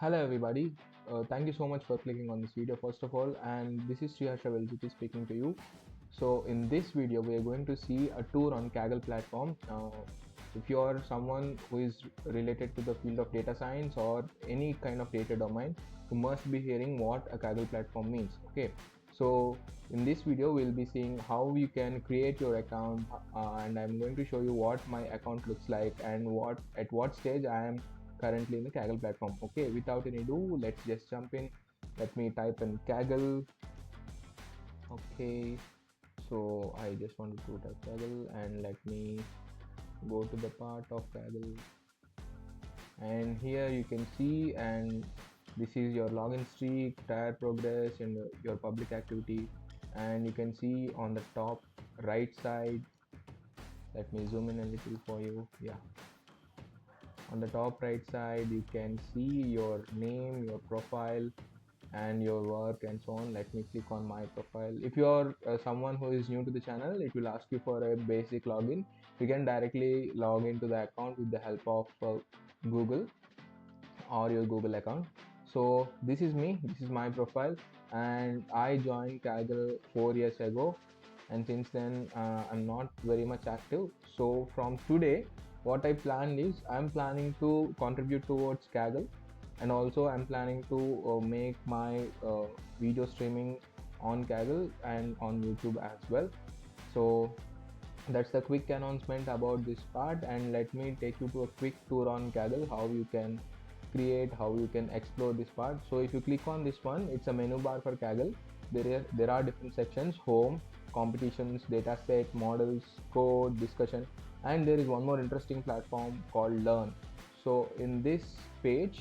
Hello everybody. Thank you so much for clicking on this video first of all, and this is Sriharsha Veljiti speaking to you. So in this video we are going to see a tour on Kaggle platform. If you are someone who is related to the field of data science or any kind of data domain, you must be hearing what a Kaggle platform means. Okay, so in this video we'll be seeing how you can create your account, and I'm going to show you what my account looks like and what stage I am currently in the Kaggle platform. Okay, without any ado, let's just jump in. Let me type in Kaggle. Okay, so I just wanted to type Kaggle and let me go to the part of Kaggle, and here you can see, and this is your login streak, tire progress, and your public activity. And you can see on the top right side, let me zoom in a little for you. Yeah, on the top right side you can see your name, your profile, and your work and so on. Let me click on my profile. If you're someone who is new to the channel, it will ask you for a basic login. You can directly log into the account with the help of Google or your Google account. So this is me, this is my profile, and I joined Kaggle 4 years ago, and since then I'm not very much active. So from today, what I planned is I'm planning to contribute towards Kaggle, and also I'm planning to make my video streaming on Kaggle and on YouTube as well. So that's the quick announcement about this part, and let me take you to a quick tour on Kaggle, how you can create, how you can explore this part. So if you click on this one, it's a menu bar for Kaggle. There are different sections: home, competitions, dataset, models, code, discussion, and there is one more interesting platform called learn. So in this page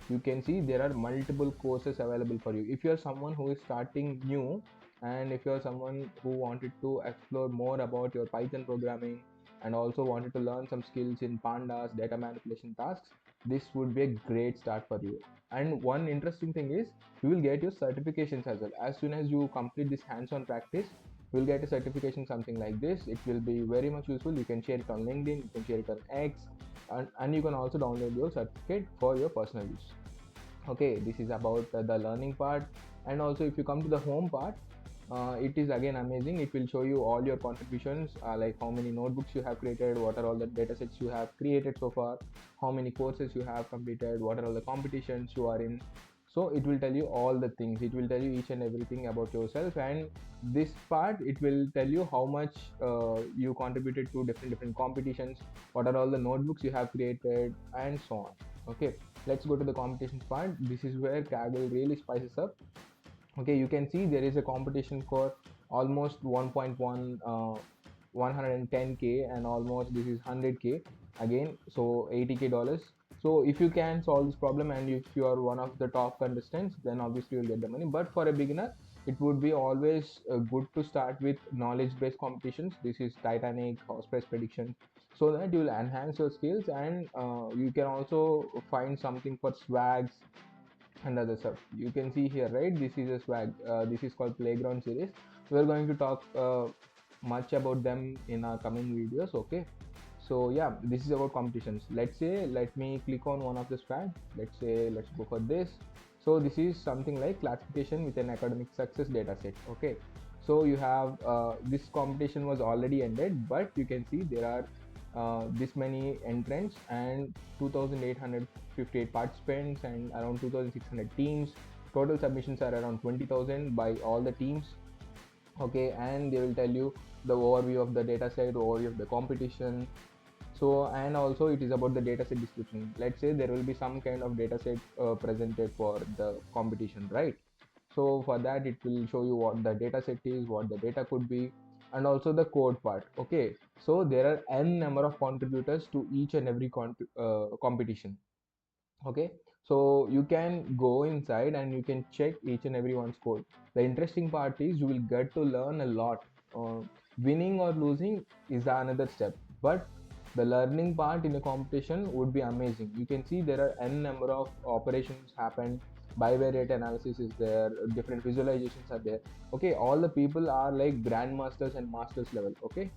you can see there are multiple courses available for you. If you are someone who is starting new, and if you are someone who wanted to explore more about your Python programming and also wanted to learn some skills in pandas, data manipulation tasks, this would be a great start for you. And one interesting thing is you will get your certifications as well. As soon as you complete this hands-on practice, you will get a certification, something like this. It will be very much useful. You can share it on LinkedIn, you can share it on X, and you can also download your certificate for your personal use. Okay, this is about the learning part. And also if you come to the home part, it is again amazing. It will show you all your contributions, like how many notebooks you have created, what are all the datasets you have created so far, how many courses you have completed, what are all the competitions you are in. So it will tell you all the things. It will tell you each and everything about yourself, and this part it will tell you how much you contributed to different competitions, what are all the notebooks you have created, and so on. Okay, let's go to the competitions part. This is where Kaggle really spices up. Okay, you can see there is a competition for almost 1.1 110k, and almost this is 100k again, so 80k dollars. So if you can solve this problem and if you are one of the top contestants, then obviously you'll get the money. But for a beginner, it would be always good to start with knowledge based competitions. This is Titanic, horse price prediction, so that you will enhance your skills, and you can also find something for swags and other stuff. You can see here, right? This is a swag. This is called playground series. We are going to talk much about them in our coming videos. Okay, so yeah, this is about competitions. Let's say, let me click on one of the swag. Let's say, let's go for this. So this is something like classification with an academic success data set. Okay, so you have this competition was already ended, but you can see there are this many entrants and 2858 participants and around 2600 teams. Total submissions are around 20,000 by all the teams. Okay, and they will tell you the overview of the data set, overview of the competition. So, and also it is about the dataset description. Let's say there will be some kind of dataset presented for the competition, right? So for that it will show you what the dataset is, what the data could be, and also the code part. Okay, so there are n number of contributors to each and every competition. Okay, so you can go inside and you can check each and everyone's code. The interesting part is you will get to learn a lot. Winning or losing is another step, but the learning part in a competition would be amazing. You can see there are n number of operations happen, bivariate analysis is there, different visualizations are there. Okay, all the people are like grandmasters and masters level. Okay,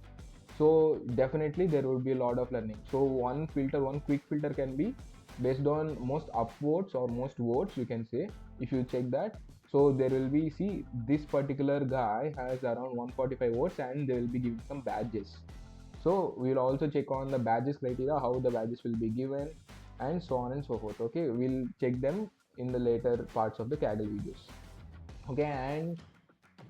so definitely there would be a lot of learning. So one quick filter can be based on most upvotes or most votes, you can say. If you check that, so there will be, see, this particular guy has around 145 votes, and they will be giving some badges. So we'll also check on the badges criteria, how the badges will be given, and so on and so forth. Okay, we'll check them in the later parts of the Kaggle videos. Okay, and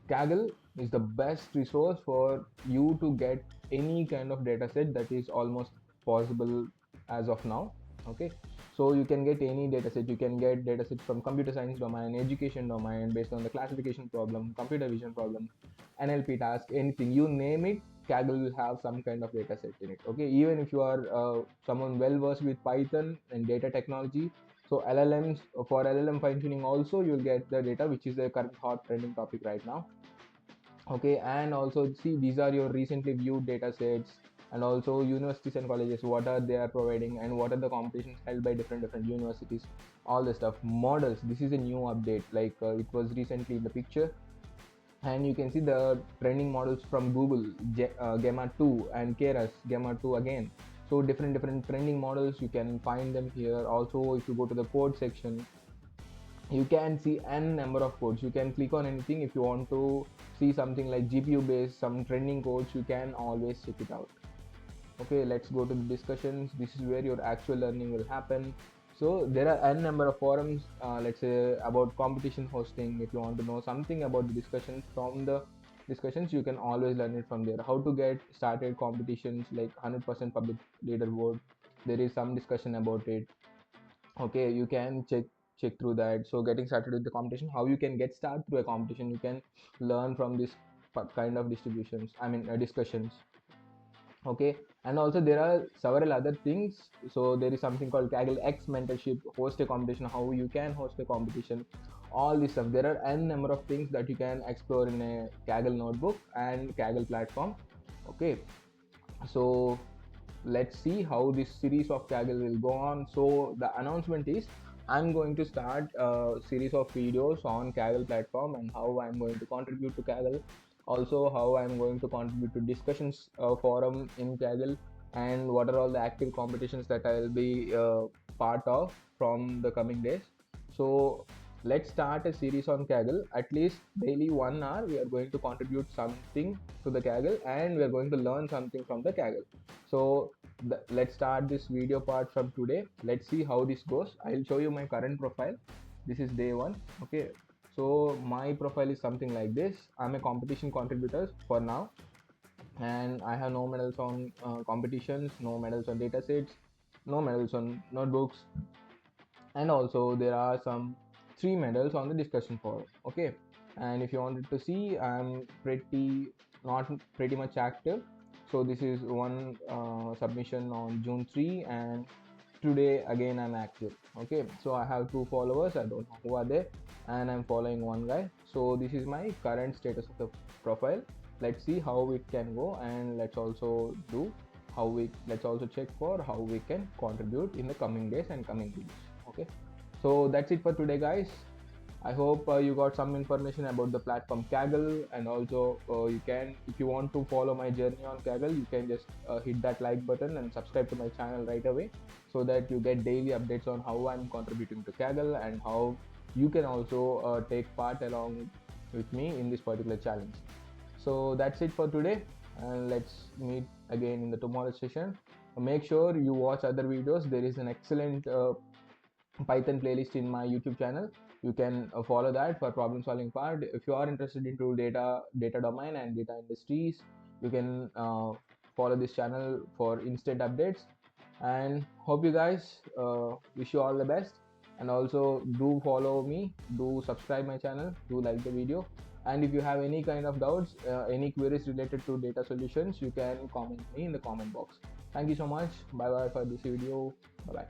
Kaggle is the best resource for you to get any kind of data set that is almost possible as of now. Okay, so you can get any data set. You can get data sets from computer science domain, education domain, based on the classification problem, computer vision problem, NLP task, anything you name it. Kaggle will have some kind of data set in it. Okay, even if you are someone well versed with Python and data technology, so LLMs, for LLM fine tuning also you'll get the data, which is the current hot trending topic right now. Okay, and also see, these are your recently viewed data sets, and also universities and colleges, what are they are providing, and what are the competitions held by different universities, all the stuff. Models, this is a new update, like it was recently in the picture, and you can see the trending models from Google, Gamma 2, and Keras Gamma 2 again. So different trending models, you can find them here. Also, if you go to the code section, you can see n number of codes. You can click on anything. If you want to see something like GPU based, some trending codes, you can always check it out. Okay, let's go to the discussions. This is where your actual learning will happen. So there are n number of forums, let's say about competition hosting. If you want to know something about the discussions, from the discussions you can always learn it from there. How to get started competitions, like 100% public leaderboard, there is some discussion about it. Okay, you can check through that. So getting started with the competition, how you can get started through a competition, you can learn from this kind of distributions, I mean discussions. Okay, and also there are several other things. So there is something called Kaggle X mentorship, host a competition, how you can host a competition, all this stuff. There are n number of things that you can explore in a Kaggle notebook and Kaggle platform. Okay, so let's see how this series of Kaggle will go on. So the announcement is, I'm going to start a series of videos on Kaggle platform, and how I'm going to contribute to Kaggle, also how I'm going to contribute to discussions forum in Kaggle, and what are all the active competitions that I'll be part of from the coming days. So let's start a series on Kaggle. At least daily 1 hour we are going to contribute something to the Kaggle, and we are going to learn something from the Kaggle. So let's start this video part from today. Let's see how this goes. I'll show you my current profile. This is day one. Okay, so my profile is something like this. I'm a competition contributor for now, and I have no medals on competitions, no medals on datasets, no medals on notebooks, and also there are some 3 medals on the discussion forum. Okay, and if you wanted to see, I'm not pretty much active. So this is one submission on June 3, and today again I'm active. Okay, so I have 2 followers, I don't know who are they, and I'm following one guy. So this is my current status of the profile. Let's see how it can go, and let's also check for how we can contribute in the coming days and coming videos. Okay, so that's it for today, guys. I hope you got some information about the platform Kaggle, and also you can, if you want to follow my journey on Kaggle, you can just hit that like button and subscribe to my channel right away, so that you get daily updates on how I'm contributing to Kaggle, and how you can also take part along with me in this particular challenge. So that's it for today, and let's meet again in the tomorrow session. Make sure you watch other videos. There is an excellent Python playlist in my YouTube channel. You can follow that for problem solving part. If you are interested into data domain and data industries, you can follow this channel for instant updates. And hope you guys, wish you all the best, and also do follow me, do subscribe my channel, do like the video, and if you have any kind of doubts, any queries related to data solutions, you can comment me in the comment box. Thank you so much. Bye bye for this video. Bye bye.